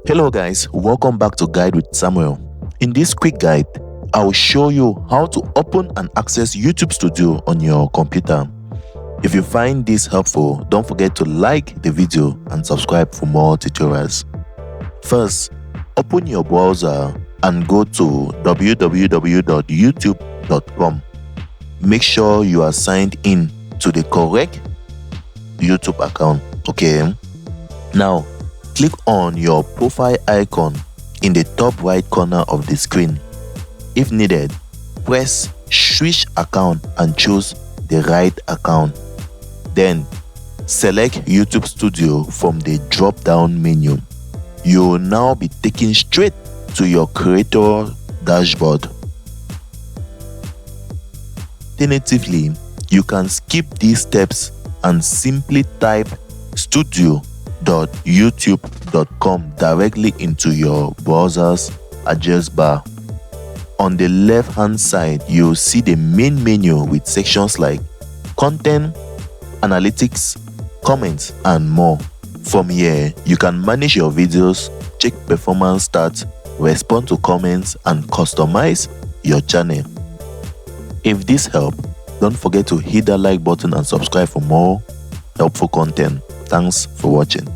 Hello guys, welcome back to Guide with Samuel. In this quick guide, I will show you how to open and access YouTube Studio on your computer. If you find this helpful, don't forget to like the video and subscribe for more tutorials. First, open your browser and go to www.youtube.com. Make sure you are signed in to the correct YouTube account. Okay, now click on your profile icon in the top right corner of the screen. If needed, press switch account and choose the right account. Then select YouTube Studio from the drop-down menu. You will now be taken straight to your creator dashboard. Alternatively, you can skip these steps and simply type studio.youtube.com directly into your browser's address bar. On the left hand side, you'll see the main menu with sections like content, analytics, comments, and more. From here, you can manage your videos, check performance stats, respond to comments, and customize your channel. If this helped, don't forget to hit that like button and subscribe for more helpful content. Thanks for watching.